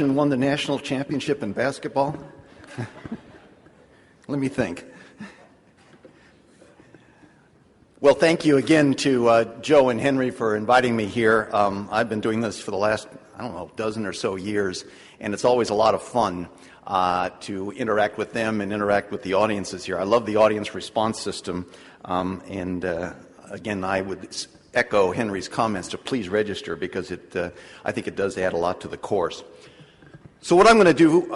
Russian won the national championship in basketball? Let me think. Well, thank you again to Joe and Henry for inviting me here. I've been doing this for the last, dozen or so years, and it's always a lot of fun to interact with them and interact with the audiences here. I love the audience response system, and again, I would echo Henry's comments to please register because I think it does add a lot to the course. So what I'm going to do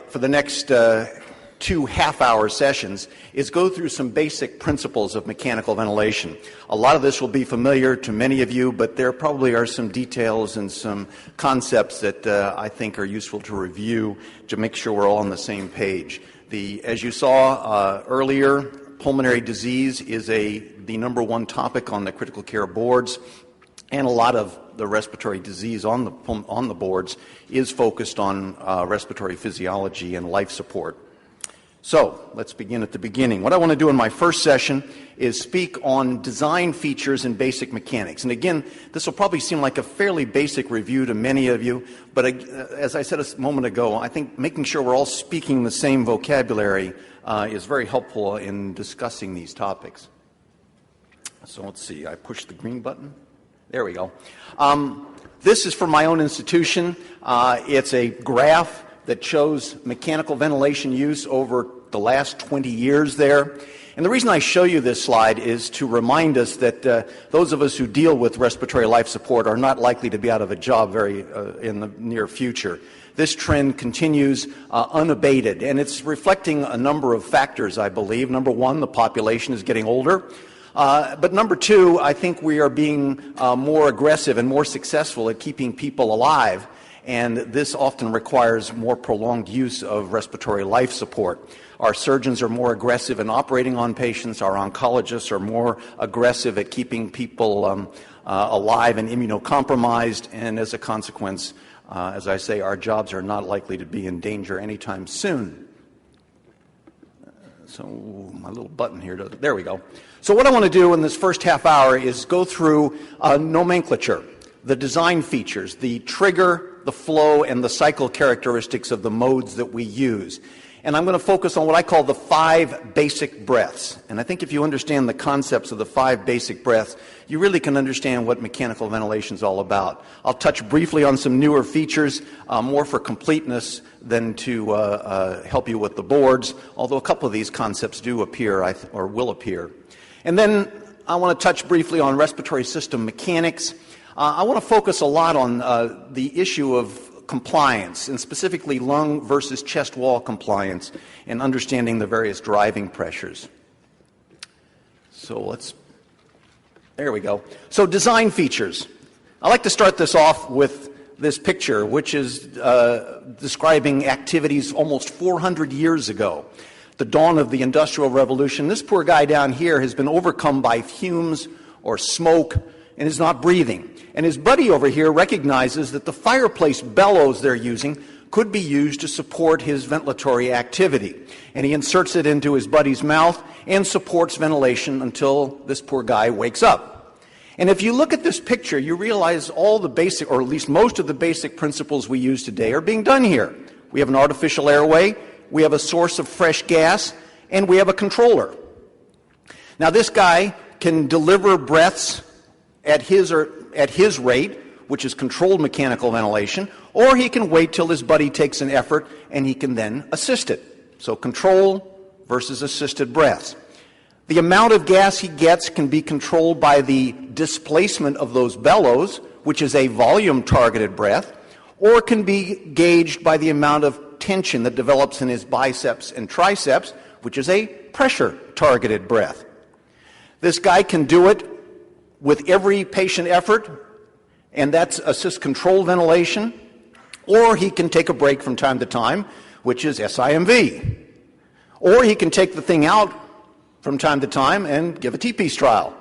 for the next 2 half-hour sessions is go through some basic principles of mechanical ventilation. A lot of this will be familiar to many of you, but there probably are some details and some concepts that I think are useful to review to make sure we're all on the same page. As you saw earlier, pulmonary disease is the number one topic on the critical care boards, and a lot of the respiratory disease on the boards is focused on respiratory physiology and life support. So let's begin at the beginning. What I want to do in my first session is speak on design features and basic mechanics. And again, this will probably seem like a fairly basic review to many of you, but as I said a moment ago, I think making sure we're all speaking the same vocabulary is very helpful in discussing these topics. So let's see, I pushed the green button. There we go. This is from my own institution. It's a graph that shows mechanical ventilation use over the last 20 years there. And the reason I show you this slide is to remind us that those of us who deal with respiratory life support are not likely to be out of a job in the near future. This trend continues unabated, and it's reflecting a number of factors, I believe. Number one, the population is getting older. But number two, I think we are being more aggressive and more successful at keeping people alive, and this often requires more prolonged use of respiratory life support. Our surgeons are more aggressive in operating on patients. Our oncologists are more aggressive at keeping people alive and immunocompromised, and as a consequence, as I say, our jobs are not likely to be in danger anytime soon. So my little button here, there we go. So what I want to do in this first half hour is go through nomenclature, the design features, the trigger, the flow, and the cycle characteristics of the modes that we use. And I'm going to focus on what I call the 5 basic breaths. And I think if you understand the concepts of the 5 basic breaths, you really can understand what mechanical ventilation is all about. I'll touch briefly on some newer features, more for completeness than to help you with the boards, although a couple of these concepts do appear or will appear. And then I want to touch briefly on respiratory system mechanics. I want to focus a lot on the issue of compliance, and specifically lung versus chest wall compliance, and understanding the various driving pressures. So there we go. So design features. I like to start this off with this picture, which is describing activities almost 400 years ago, the dawn of the Industrial Revolution. This poor guy down here has been overcome by fumes or smoke and is not breathing. And his buddy over here recognizes that the fireplace bellows they're using could be used to support his ventilatory activity. And he inserts it into his buddy's mouth and supports ventilation until this poor guy wakes up. And if you look at this picture, you realize all the basic, or at least most of the basic principles we use today are being done here. We have an artificial airway, we have a source of fresh gas, and we have a controller. Now this guy can deliver breaths at his rate, which is controlled mechanical ventilation, or he can wait till his buddy takes an effort and he can then assist it. So control versus assisted breaths. The amount of gas he gets can be controlled by the displacement of those bellows, which is a volume-targeted breath, or can be gauged by the amount of tension that develops in his biceps and triceps, which is a pressure-targeted breath. This guy can do it with every patient effort, and that's assist controlled ventilation, or he can take a break from time to time, which is SIMV. Or he can take the thing out from time to time and give a T-piece trial.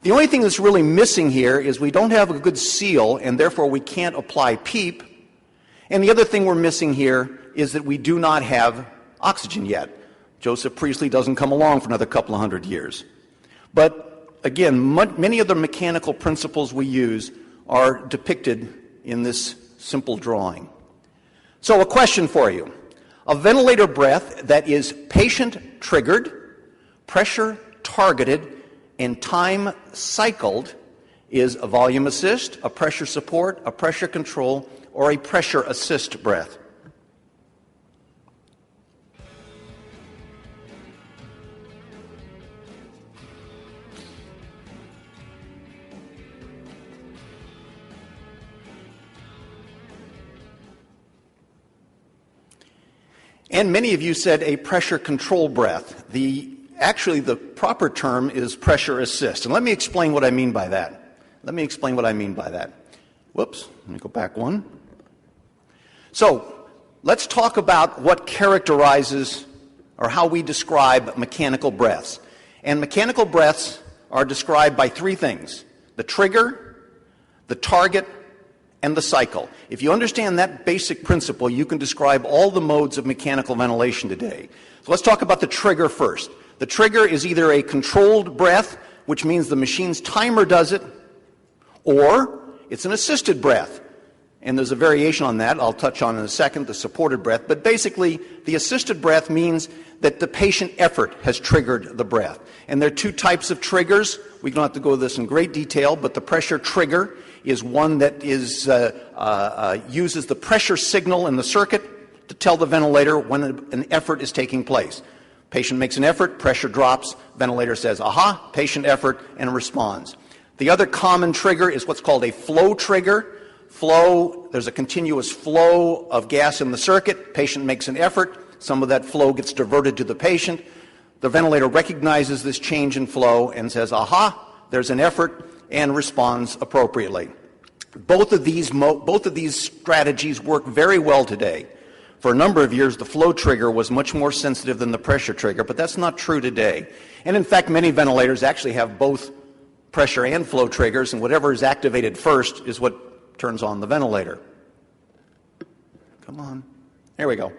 The only thing that's really missing here is we don't have a good seal, and therefore we can't apply PEEP. And the other thing we're missing here is that we do not have oxygen yet. Joseph Priestley doesn't come along for another couple of 100 years. But again, many of the mechanical principles we use are depicted in this simple drawing. So a question for you. A ventilator breath that is patient-triggered, pressure-targeted, and time-cycled is a volume assist, a pressure support, a pressure control, or a pressure assist breath. And many of you said a pressure control breath. Actually, the proper term is pressure assist. And let me explain what I mean by that. Whoops, let me go back one. So, let's talk about what characterizes or how we describe mechanical breaths. And mechanical breaths are described by three things: the trigger, the target, and the cycle. If you understand that basic principle, you can describe all the modes of mechanical ventilation today. So let's talk about the trigger first. The trigger is either a controlled breath, which means the machine's timer does it, or it's an assisted breath. And there's a variation on that I'll touch on in a second, the supported breath. But basically, the assisted breath means that the patient effort has triggered the breath. And there are two types of triggers. We don't have to go into this in great detail, but the pressure trigger is one that uses the pressure signal in the circuit to tell the ventilator when an effort is taking place. Patient makes an effort, pressure drops, ventilator says, aha, patient effort, and responds. The other common trigger is what's called a flow trigger. Flow, there's a continuous flow of gas in the circuit. Patient makes an effort. Some of that flow gets diverted to the patient. The ventilator recognizes this change in flow and says, aha, there's an effort, and responds appropriately. Both of these strategies work very well today. For a number of years, the flow trigger was much more sensitive than the pressure trigger, but that's not true today. And in fact, many ventilators actually have both pressure and flow triggers, and whatever is activated first is what turns on the ventilator. Come on. There we go.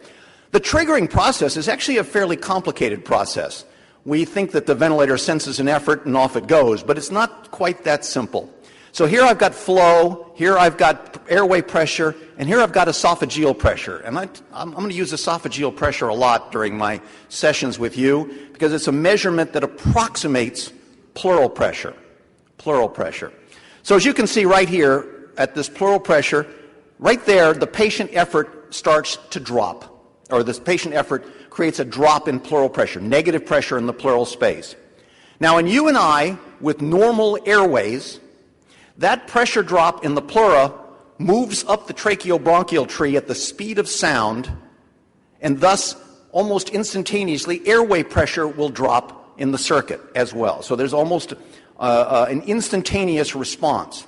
The triggering process is actually a fairly complicated process. We think that the ventilator senses an effort and off it goes, but it's not quite that simple. So here I've got flow, here I've got airway pressure, and here I've got esophageal pressure. And I'm going to use esophageal pressure a lot during my sessions with you because it's a measurement that approximates pleural pressure. So as you can see right here at this pleural pressure, right there the patient effort starts to drop, or this patient effort creates a drop in pleural pressure, negative pressure in the pleural space. Now in you and I, with normal airways, that pressure drop in the pleura moves up the tracheobronchial tree at the speed of sound, and thus almost instantaneously airway pressure will drop in the circuit as well. So there's almost an instantaneous response.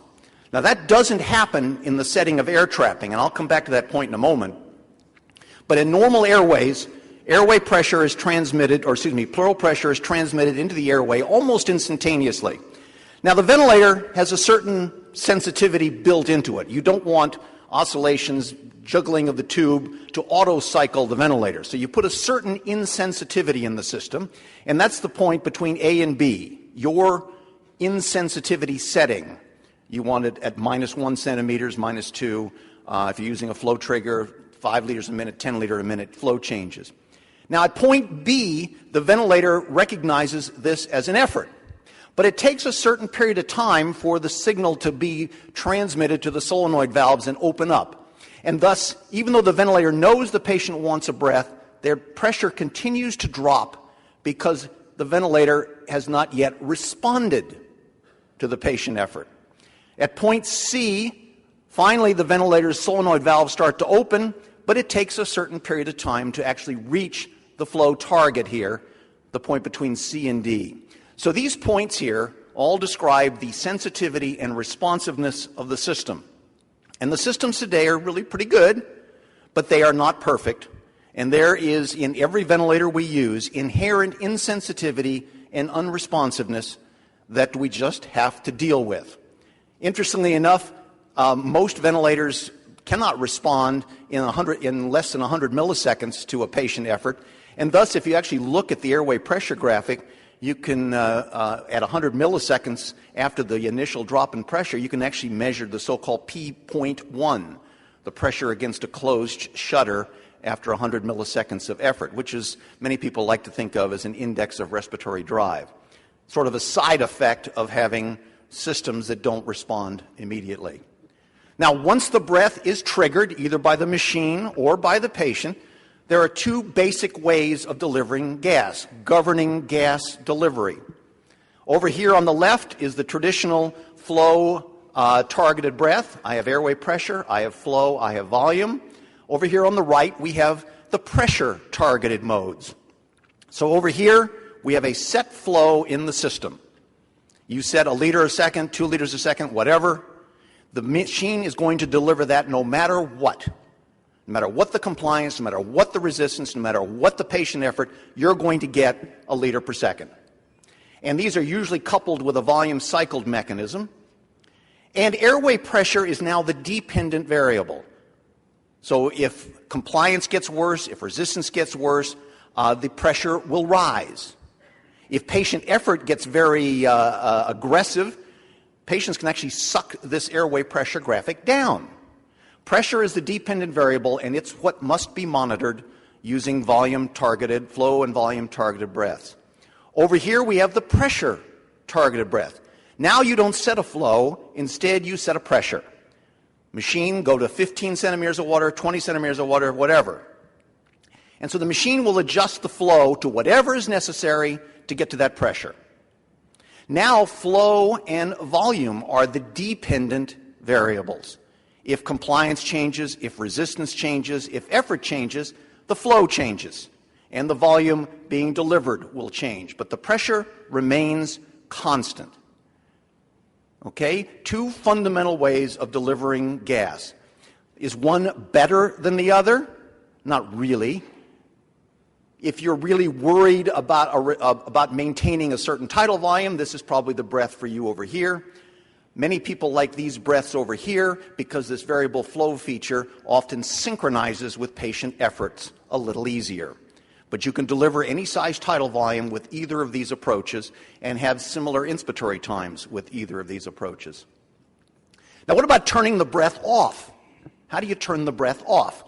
Now that doesn't happen in the setting of air trapping, and I'll come back to that point in a moment. But in normal airways, airway pressure is transmitted, pleural pressure is transmitted into the airway almost instantaneously. Now the ventilator has a certain sensitivity built into it. You don't want oscillations, juggling of the tube to auto-cycle the ventilator. So you put a certain insensitivity in the system, and that's the point between A and B. Your insensitivity setting, you want it at -1 centimeters, -2. If you're using a flow trigger, 5 liters a minute, 10 liters a minute, flow changes. Now at point B, the ventilator recognizes this as an effort. But it takes a certain period of time for the signal to be transmitted to the solenoid valves and open up. And thus, even though the ventilator knows the patient wants a breath, their pressure continues to drop because the ventilator has not yet responded to the patient effort. At point C, finally the ventilator's solenoid valves start to open, but it takes a certain period of time to actually reach the flow target here, the point between C and D. So these points here all describe the sensitivity and responsiveness of the system. And the systems today are really pretty good, but they are not perfect. And there is, in every ventilator we use, inherent insensitivity and unresponsiveness that we just have to deal with. Interestingly enough, most ventilators cannot respond in less than 100 milliseconds to a patient effort. And thus, if you actually look at the airway pressure graphic, you can, at 100 milliseconds after the initial drop in pressure, you can actually measure the so-called P.1, the pressure against a closed shutter after 100 milliseconds of effort, which is many people like to think of as an index of respiratory drive, sort of a side effect of having systems that don't respond immediately. Now, once the breath is triggered, either by the machine or by the patient, there are two basic ways of delivering gas, governing gas delivery. Over here on the left is the traditional flow targeted breath. I have airway pressure, I have flow, I have volume. Over here on the right, we have the pressure targeted modes. So over here, we have a set flow in the system. You set 1 liter a second, 2 liters a second, whatever. The machine is going to deliver that no matter what. No matter what the compliance, no matter what the resistance, no matter what the patient effort, you're going to get 1 liter per second. And these are usually coupled with a volume cycled mechanism. And airway pressure is now the dependent variable. So if compliance gets worse, if resistance gets worse, the pressure will rise. If patient effort gets very aggressive, patients can actually suck this airway pressure graphic down. Pressure is the dependent variable, and it's what must be monitored using volume-targeted, flow and volume-targeted breaths. Over here, we have the pressure-targeted breath. Now you don't set a flow. Instead, you set a pressure. Machine, go to 15 centimeters of water, 20 centimeters of water, whatever. And so the machine will adjust the flow to whatever is necessary to get to that pressure. Now flow and volume are the dependent variables. If compliance changes, if resistance changes, if effort changes, the flow changes. And the volume being delivered will change. But the pressure remains constant. Okay? Two fundamental ways of delivering gas. Is one better than the other? Not really. If you're really worried about maintaining a certain tidal volume, this is probably the breath for you over here. Many people like these breaths over here because this variable flow feature often synchronizes with patient efforts a little easier. But you can deliver any size tidal volume with either of these approaches and have similar inspiratory times with either of these approaches. Now, what about turning the breath off? How do you turn the breath off?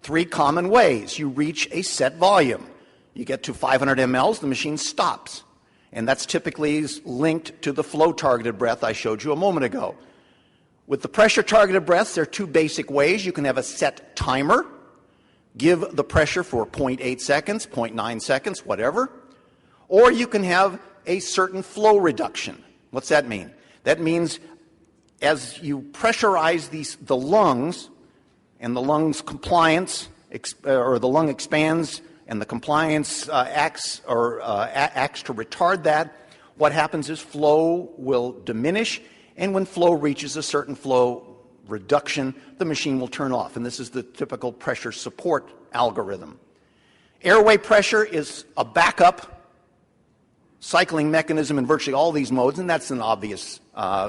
3 common ways. You reach a set volume. You get to 500 mLs, the machine stops. And that's typically linked to the flow-targeted breath I showed you a moment ago. With the pressure-targeted breaths, there are 2 basic ways. You can have a set timer. Give the pressure for 0.8 seconds, 0.9 seconds, whatever. Or you can have a certain flow reduction. What's that mean? That means as you pressurize the lungs, and the lungs compliance, or the lung expands, and the compliance acts to retard that, what happens is flow will diminish, and when flow reaches a certain flow reduction, the machine will turn off. And this is the typical pressure support algorithm. Airway pressure is a backup cycling mechanism in virtually all these modes, and that's an obvious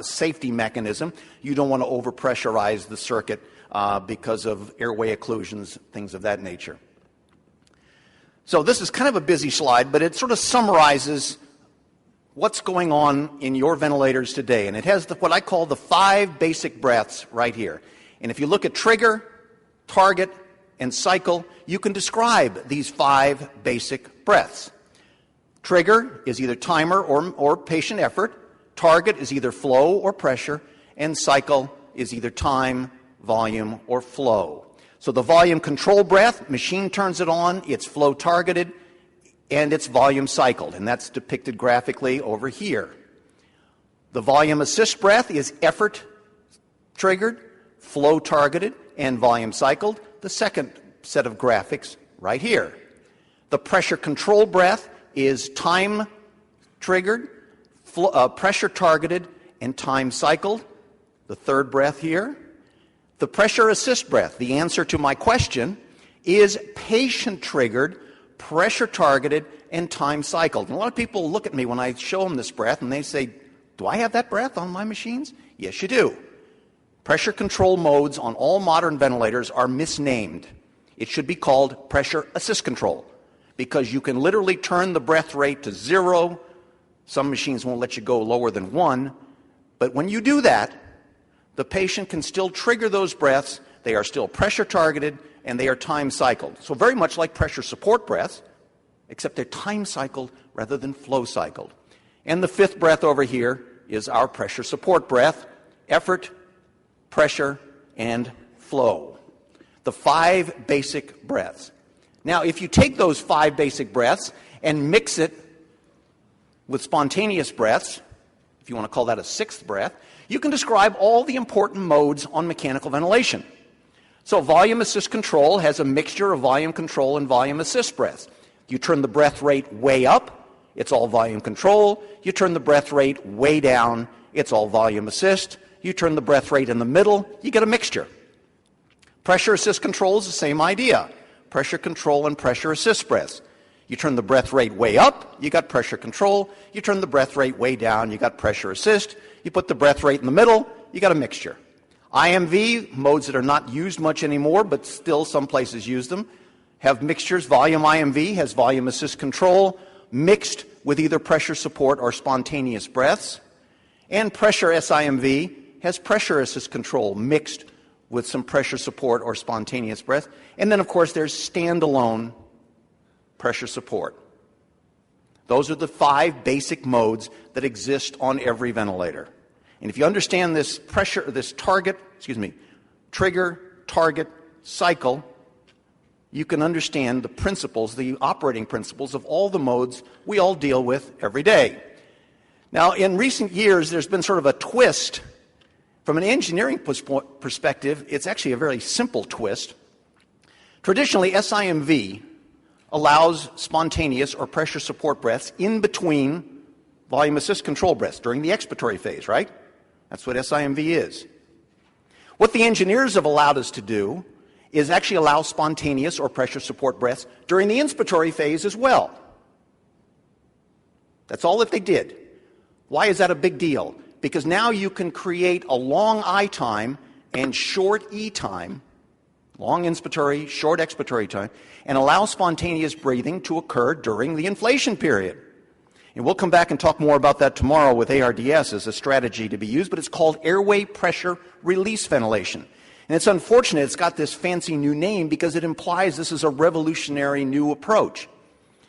safety mechanism. You don't want to overpressurize the circuit because of airway occlusions, things of that nature. So this is kind of a busy slide, but it sort of summarizes what's going on in your ventilators today. And it has what I call the 5 basic breaths right here. And if you look at trigger, target, and cycle, you can describe these 5 basic breaths. Trigger is either timer or patient effort. Target is either flow or pressure. And cycle is either time, volume, or flow. So the volume control breath, machine turns it on, it's flow targeted, and it's volume cycled, and that's depicted graphically over here. The volume assist breath is effort triggered, flow targeted, and volume cycled, the second set of graphics right here. The pressure control breath is time triggered, pressure targeted, and time cycled, the third breath here. The pressure assist breath, the answer to my question, is patient triggered, pressure targeted, and time cycled. And a lot of people look at me when I show them this breath and they say, do I have that breath on my machines? Yes, you do. Pressure control modes on all modern ventilators are misnamed. It should be called pressure assist control because you can literally turn the breath rate to 0. Some machines won't let you go lower than 1. But when you do that, the patient can still trigger those breaths they are still pressure targeted, and they are time cycled. So very much like pressure support breaths, except they're time cycled rather than flow cycled. And the fifth breath over here is our pressure support breath: effort, pressure, and flow. The 5 basic breaths. Now, if you take those 5 basic breaths and mix it with spontaneous breaths, if you want to call that a 6th breath, you can describe all the important modes on mechanical ventilation. So volume assist control has a mixture of volume control and volume assist breaths. You turn the breath rate way up, it's all volume control. You turn the breath rate way down, it's all volume assist. You turn the breath rate in the middle, you get a mixture. Pressure assist control is the same idea. Pressure control and pressure assist breaths. You turn the breath rate way up, you got pressure control. You turn the breath rate way down, you got pressure assist. You put the breath rate in the middle, you got a mixture. IMV, modes that are not used much anymore, but still some places use them, have mixtures. Volume IMV has volume assist control mixed with either pressure support or spontaneous breaths. And pressure SIMV has pressure assist control mixed with some pressure support or spontaneous breath. And then, of course, there's standalone pressure support. Those are the 5 basic modes that exist on every ventilator. And if you understand this trigger, target, cycle, you can understand the principles, the operating principles of all the modes we all deal with every day. Now, in recent years, there's been sort of a twist. From an engineering perspective, it's actually a very simple twist. Traditionally, SIMV allows spontaneous or pressure support breaths in between volume assist control breaths during the expiratory phase, right? That's what SIMV is. What the engineers have allowed us to do is actually allow spontaneous or pressure support breaths during the inspiratory phase as well. That's all that they did. Why is that a big deal? Because now you can create a long I time and short E time, long inspiratory, short expiratory time, and allow spontaneous breathing to occur during the inflation period. And we'll come back and talk more about that tomorrow with ARDS as a strategy to be used, but it's called airway pressure release ventilation. And it's unfortunate it's got this fancy new name because it implies this is a revolutionary new approach.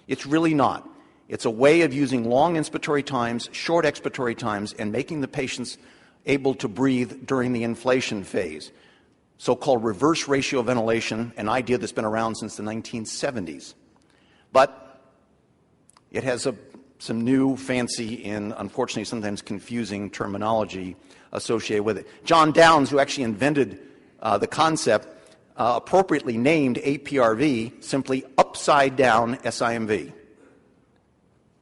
It's really not. It's a way of using long inspiratory times, short expiratory times, and making the patients able to breathe during the inflation phase. So-called reverse ratio ventilation, an idea that's been around since the 1970s. But it has some new, fancy, and unfortunately sometimes confusing terminology associated with it. John Downes, who actually invented the concept, appropriately named APRV simply upside down SIMV.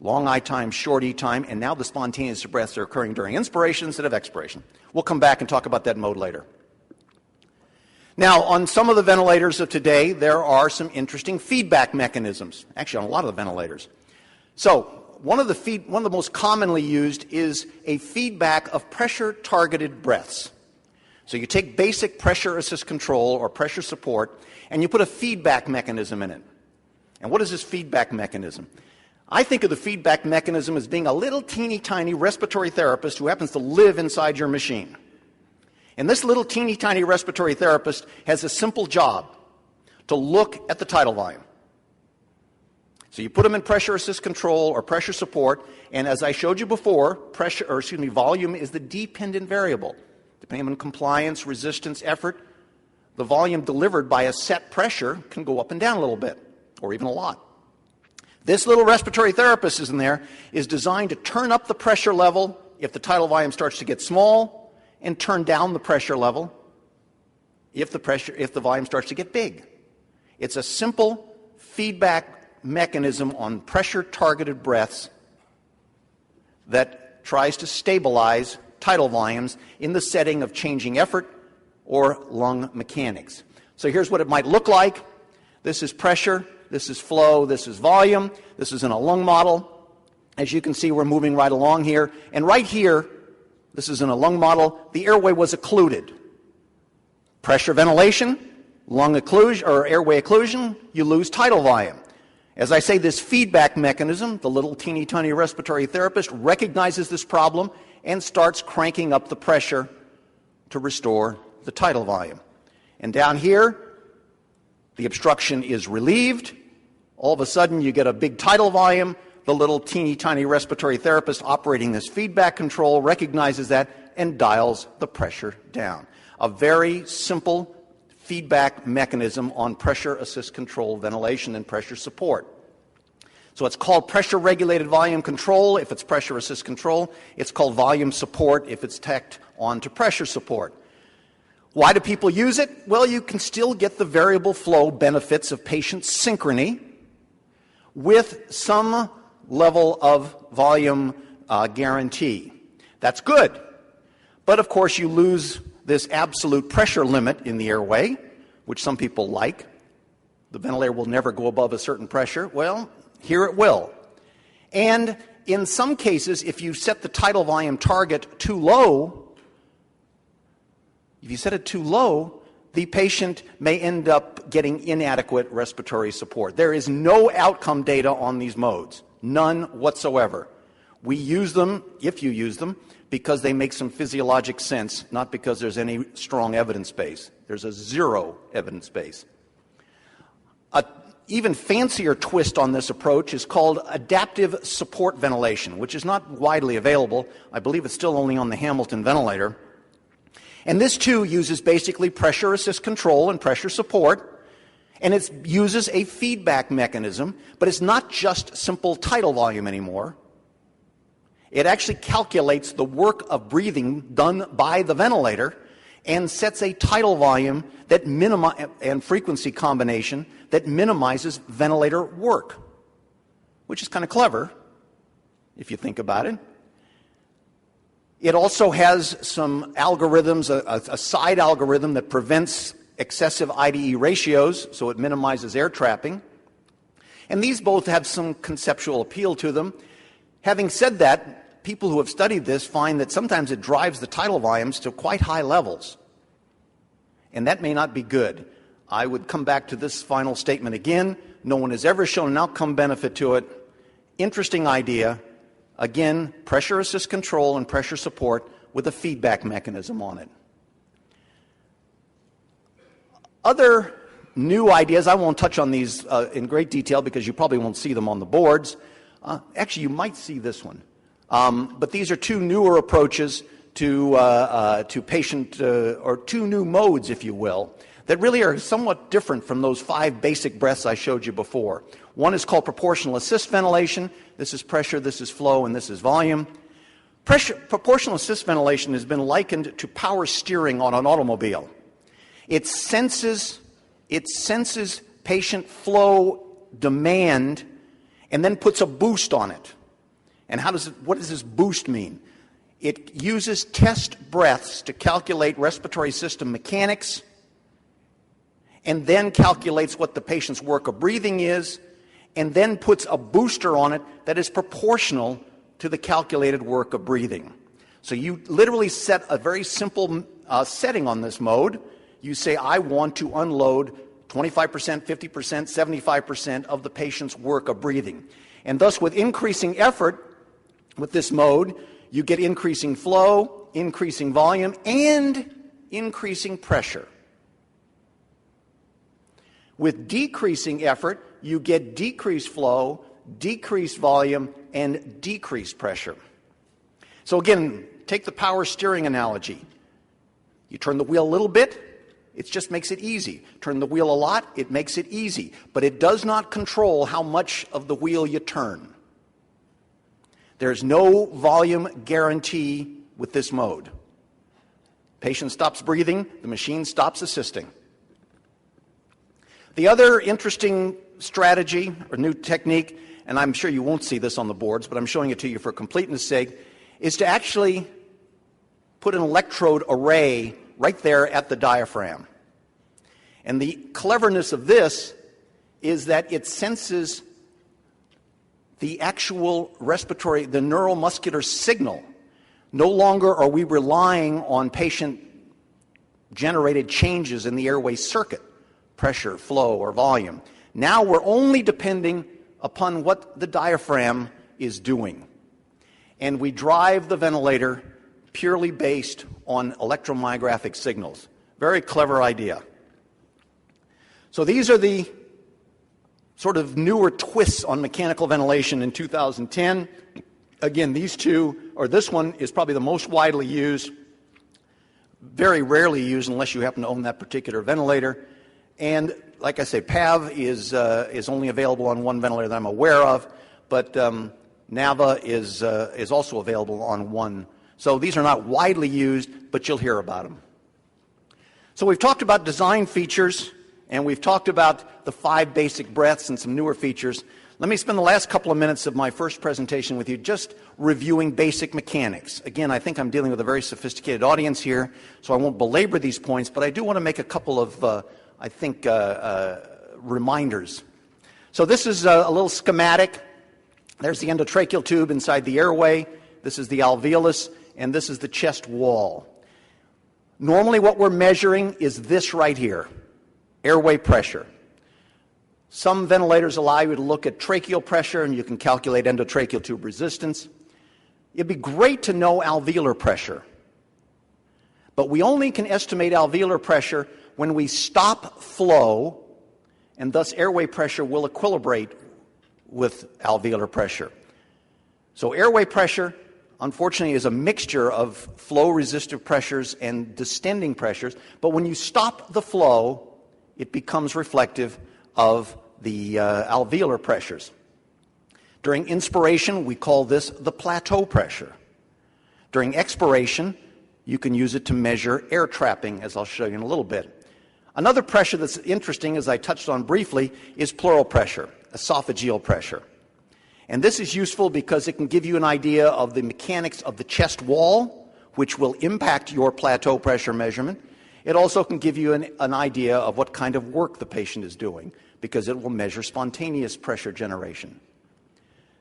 Long I time, short E time, and now the spontaneous breaths are occurring during inspiration instead of expiration. We'll come back and talk about that mode later. Now, on some of the ventilators of today, there are some interesting feedback mechanisms. Actually, on a lot of the ventilators. So, one of the most commonly used is a feedback of pressure-targeted breaths. So you take basic pressure assist control or pressure support, and you put a feedback mechanism in it. And what is this feedback mechanism? I think of the feedback mechanism as being a little teeny tiny respiratory therapist who happens to live inside your machine. And this little teeny tiny respiratory therapist has a simple job: to look at the tidal volume. So you put them in pressure assist control or pressure support, and as I showed you before, volume is the dependent variable. Depending on compliance, resistance, effort, the volume delivered by a set pressure can go up and down a little bit, or even a lot. This little respiratory therapist is designed to turn up the pressure level if the tidal volume starts to get small, and turn down the pressure level if the volume starts to get big. It's a simple feedback mechanism on pressure-targeted breaths that tries to stabilize tidal volumes in the setting of changing effort or lung mechanics. So here's what it might look like. This is pressure, this is flow, this is volume. This is in a lung model. As you can see, we're moving right along here. And right here, this is in a lung model, the airway was occluded. Pressure ventilation, lung occlusion or airway occlusion, you lose tidal volume. As I say, this feedback mechanism, the little teeny tiny respiratory therapist recognizes this problem and starts cranking up the pressure to restore the tidal volume. And down here, the obstruction is relieved. All of a sudden, you get a big tidal volume. The little teeny tiny respiratory therapist operating this feedback control recognizes that and dials the pressure down. A very simple feedback mechanism on pressure assist control ventilation and pressure support. So it's called pressure regulated volume control if it's pressure assist control. It's called volume support if it's tacked onto pressure support. Why do people use it? Well, you can still get the variable flow benefits of patient synchrony with some level of volume guarantee. That's good. But of course, you lose this absolute pressure limit in the airway, which some people like. The ventilator will never go above a certain pressure. Well, here it will. And in some cases, if you set the tidal volume target too low, if you set it too low, the patient may end up getting inadequate respiratory support. There is no outcome data on these modes, none whatsoever. We use them, if you use them, because they make some physiologic sense, not because there's any strong evidence base. There's a zero evidence base. An even fancier twist on this approach is called adaptive support ventilation, which is not widely available. I believe it's still only on the Hamilton ventilator. And this, too, uses basically pressure assist control and pressure support, and it uses a feedback mechanism, but it's not just simple tidal volume anymore. It actually calculates the work of breathing done by the ventilator and sets a tidal volume that and frequency combination that minimizes ventilator work, which is kind of clever if you think about it. It also has some algorithms, a side algorithm that prevents excessive IDE ratios, so it minimizes air trapping. And these both have some conceptual appeal to them. Having said that, people who have studied this find that sometimes it drives the tidal volumes to quite high levels. And that may not be good. I would come back to this final statement again. No one has ever shown an outcome benefit to it. Interesting idea. Again, pressure assist control and pressure support with a feedback mechanism on it. Other new ideas, I won't touch on these in great detail because you probably won't see them on the boards. Actually, you might see this one. But these are two newer approaches to patient, or two new modes, if you will, that really are somewhat different from those 5 basic breaths I showed you before. One is called proportional assist ventilation. This is pressure, this is flow, and this is volume. Proportional assist ventilation has been likened to power steering on an automobile. It senses patient flow demand and then puts a boost on it. And what does this boost mean? It uses test breaths to calculate respiratory system mechanics and then calculates what the patient's work of breathing is and then puts a booster on it that is proportional to the calculated work of breathing. So you literally set a very simple setting on this mode. You say, I want to unload 25%, 50%, 75% of the patient's work of breathing. And thus, with increasing effort with this mode, you get increasing flow, increasing volume, and increasing pressure. With decreasing effort, you get decreased flow, decreased volume, and decreased pressure. So again, take the power steering analogy. You turn the wheel a little bit, it just makes it easy. Turn the wheel a lot, it makes it easy. But it does not control how much of the wheel you turn. There's no volume guarantee with this mode. Patient stops breathing, the machine stops assisting. The other interesting strategy or new technique, and I'm sure you won't see this on the boards, but I'm showing it to you for completeness sake, is to actually put an electrode array right there at the diaphragm. And the cleverness of this is that it senses the actual respiratory, the neuromuscular signal. No longer are we relying on patient-generated changes in the airway circuit, pressure, flow, or volume. Now we're only depending upon what the diaphragm is doing. And we drive the ventilator purely based on electromyographic signals. Very clever idea. So these are the sort of newer twists on mechanical ventilation in 2010. Again, these two, or this one is probably the most widely used, very rarely used unless you happen to own that particular ventilator. And like I say, PAV is only available on one ventilator that I'm aware of, but NAVA is also available on one. So these are not widely used, but you'll hear about them. So we've talked about design features, and we've talked about the 5 basic breaths and some newer features. Let me spend the last couple of minutes of my first presentation with you just reviewing basic mechanics. Again, I think I'm dealing with a very sophisticated audience here, so I won't belabor these points, but I do want to make a couple of, reminders. So this is a little schematic. There's the endotracheal tube inside the airway. This is the alveolus, and this is the chest wall. Normally what we're measuring is this right here, airway pressure. Some ventilators allow you to look at tracheal pressure, and you can calculate endotracheal tube resistance. It'd be great to know alveolar pressure, but we only can estimate alveolar pressure when we stop flow, and thus airway pressure will equilibrate with alveolar pressure. So airway pressure, unfortunately, is a mixture of flow-resistive pressures and distending pressures, but when you stop the flow, it becomes reflective of the alveolar pressures. During inspiration, we call this the plateau pressure. During expiration, you can use it to measure air trapping, as I'll show you in a little bit. Another pressure that's interesting, as I touched on briefly, is pleural pressure, esophageal pressure. And this is useful because it can give you an idea of the mechanics of the chest wall, which will impact your plateau pressure measurement. It also can give you an idea of what kind of work the patient is doing, because it will measure spontaneous pressure generation.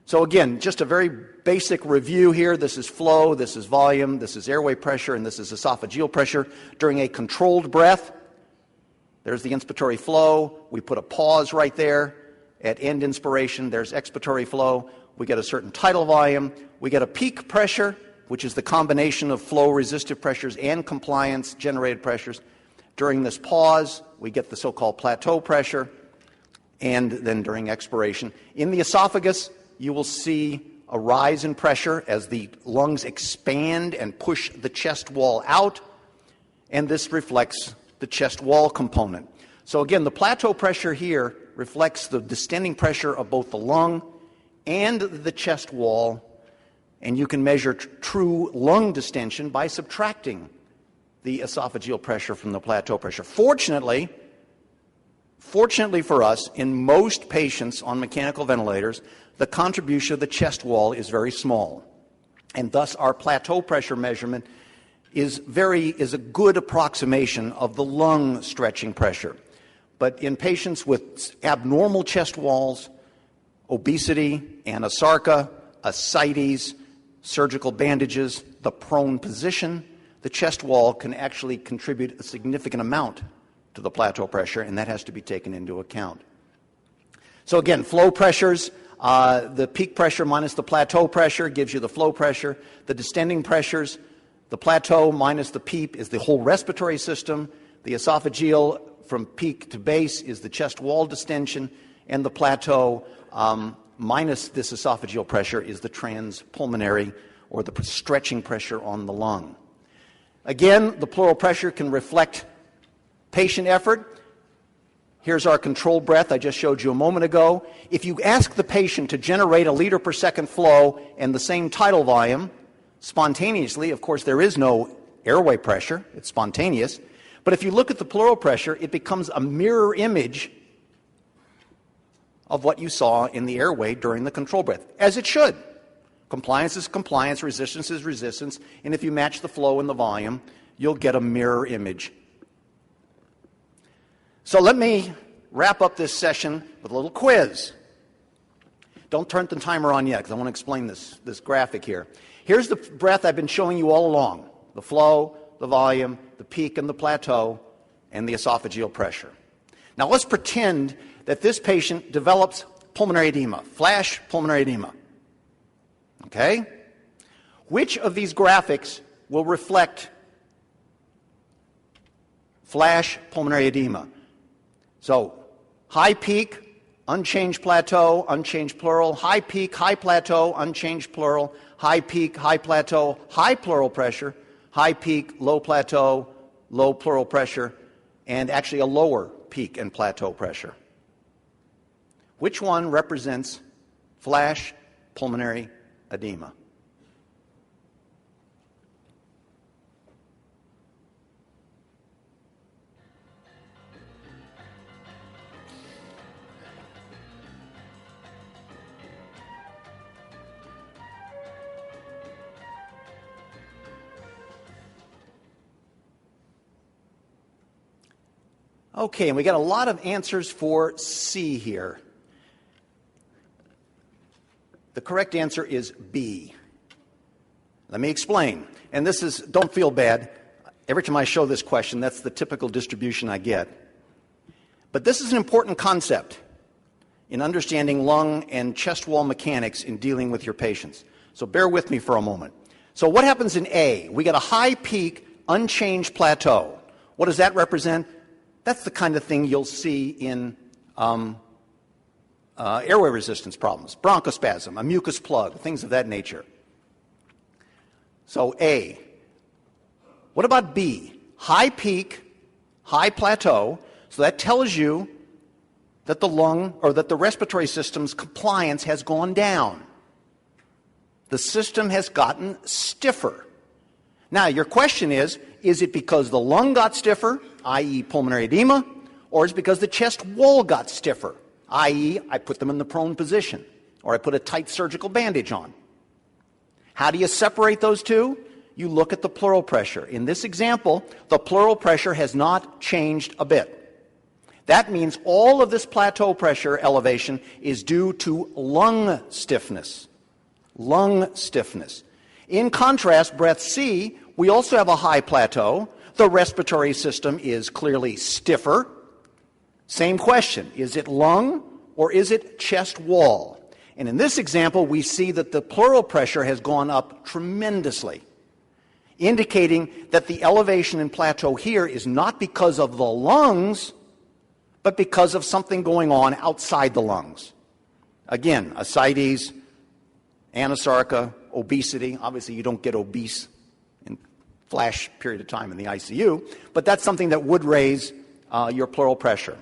So again, just a very basic review here. This is flow, this is volume, this is airway pressure, and this is esophageal pressure. During a controlled breath, there's the inspiratory flow. We put a pause right there. At end inspiration, there's expiratory flow. We get a certain tidal volume. We get a peak pressure, which is the combination of flow-resistive pressures and compliance-generated pressures. During this pause, we get the so-called plateau pressure, and then during expiration. In the esophagus, you will see a rise in pressure as the lungs expand and push the chest wall out, and this reflects the chest wall component. So again, the plateau pressure here reflects the distending pressure of both the lung and the chest wall, and you can measure true lung distension by subtracting the esophageal pressure from the plateau pressure. Fortunately for us, in most patients on mechanical ventilators, the contribution of the chest wall is very small, and thus our plateau pressure measurement is a good approximation of the lung stretching pressure. But in patients with abnormal chest walls, obesity, anasarca, ascites, surgical bandages, the prone position, the chest wall can actually contribute a significant amount to the plateau pressure, and that has to be taken into account. So again, flow pressures, the peak pressure minus the plateau pressure gives you the flow pressure. The distending pressures, the plateau minus the PEEP is the whole respiratory system. The esophageal from peak to base is the chest wall distension, and the plateau minus this esophageal pressure is the transpulmonary or the stretching pressure on the lung. Again, the pleural pressure can reflect patient effort. Here's our controlled breath I just showed you a moment ago. If you ask the patient to generate a liter per second flow and the same tidal volume spontaneously, of course there is no airway pressure, it's spontaneous, but if you look at the pleural pressure, it becomes a mirror image of what you saw in the airway during the control breath, as it should. Compliance is compliance, resistance is resistance, and if you match the flow and the volume, you'll get a mirror image. So let me wrap up this session with a little quiz. Don't turn the timer on yet, because I want to explain this graphic here. Here's the breath I've been showing you all along: the flow, the volume, the peak and the plateau, and the esophageal pressure. Now let's pretend that this patient develops pulmonary edema, flash pulmonary edema. Okay? Which of these graphics will reflect flash pulmonary edema? So high peak, unchanged plateau, unchanged pleural, high peak, high plateau, unchanged pleural, high peak, high plateau, high pleural pressure, high peak, low plateau, low pleural pressure, and actually a lower peak and plateau pressure. Which one represents flash pulmonary edema? Okay, and we got a lot of answers for C here. The correct answer is B. Let me explain. And this is, don't feel bad. Every time I show this question, that's the typical distribution I get. But this is an important concept in understanding lung and chest wall mechanics in dealing with your patients. So bear with me for a moment. So what happens in A? We get a high peak, unchanged plateau. What does that represent? That's the kind of thing you'll see in airway resistance problems, bronchospasm, a mucus plug, things of that nature. So A. What about B? High peak, high plateau. So that tells you that the lung or that the respiratory system's compliance has gone down. The system has gotten stiffer. Now, your question is it because the lung got stiffer, i.e. pulmonary edema, or is it because the chest wall got stiffer, i.e. I put them in the prone position, or I put a tight surgical bandage on? How do you separate those two? You look at the pleural pressure. In this example, the pleural pressure has not changed a bit. That means all of this plateau pressure elevation is due to lung stiffness. Lung stiffness. In contrast, breath C, we also have a high plateau. The respiratory system is clearly stiffer. Same question, is it lung or is it chest wall? And in this example, we see that the pleural pressure has gone up tremendously, indicating that the elevation and plateau here is not because of the lungs, but because of something going on outside the lungs. Again, ascites, anasarca, obesity. Obviously, you don't get obese in flash period of time in the ICU, but that's something that would raise your pleural pressure.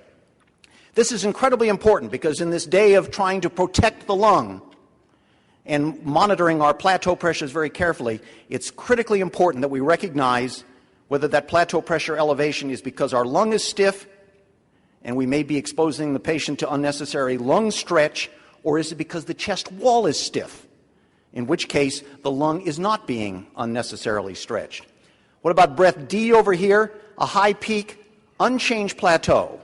This is incredibly important because in this day of trying to protect the lung and monitoring our plateau pressures very carefully, it's critically important that we recognize whether that plateau pressure elevation is because our lung is stiff and we may be exposing the patient to unnecessary lung stretch, or is it because the chest wall is stiff, in which case the lung is not being unnecessarily stretched. What about breath D over here? A high peak, unchanged plateau.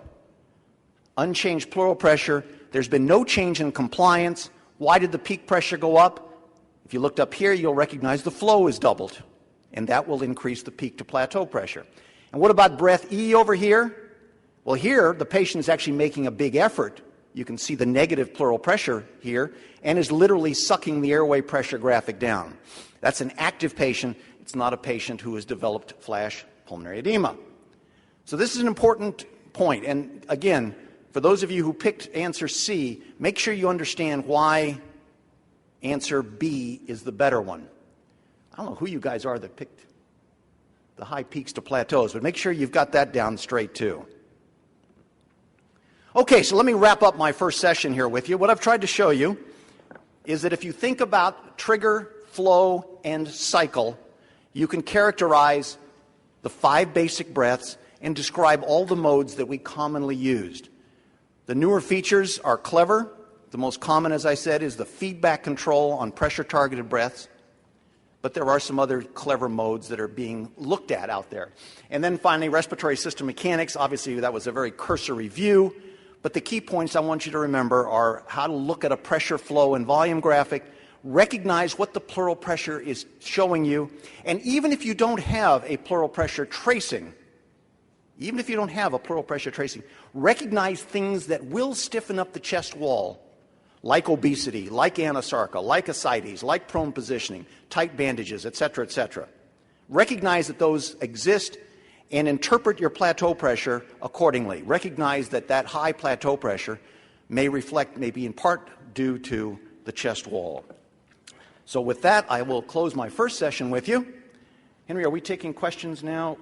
Unchanged pleural pressure. There's been no change in compliance. Why did the peak pressure go up? If you looked up here, you'll recognize the flow is doubled, and that will increase the peak to plateau pressure. And what about breath E over here? Well, here, the patient is actually making a big effort. You can see the negative pleural pressure here, and is literally sucking the airway pressure graphic down. That's an active patient. It's not a patient who has developed flash pulmonary edema. So this is an important point. And again, for those of you who picked answer C, make sure you understand why answer B is the better one. I don't know who you guys are that picked the high peaks to plateaus, but make sure you've got that down straight too. Okay, so let me wrap up my first session here with you. What I've tried to show you is that if you think about trigger, flow, and cycle, you can characterize the 5 basic breaths and describe all the modes that we commonly used. The newer features are clever. The most common, as I said, is the feedback control on pressure-targeted breaths. But there are some other clever modes that are being looked at out there. And then finally, respiratory system mechanics. Obviously, that was a very cursory view. But the key points I want you to remember are how to look at a pressure, flow, and volume graphic, recognize what the pleural pressure is showing you, and even if you don't have a pleural pressure tracing, recognize things that will stiffen up the chest wall, like obesity, like anasarca, like ascites, like prone positioning, tight bandages, etc., etc. Recognize that those exist and interpret your plateau pressure accordingly. Recognize that that high plateau pressure may be in part due to the chest wall. So with that, I will close my first session with you. Henry, are we taking questions now?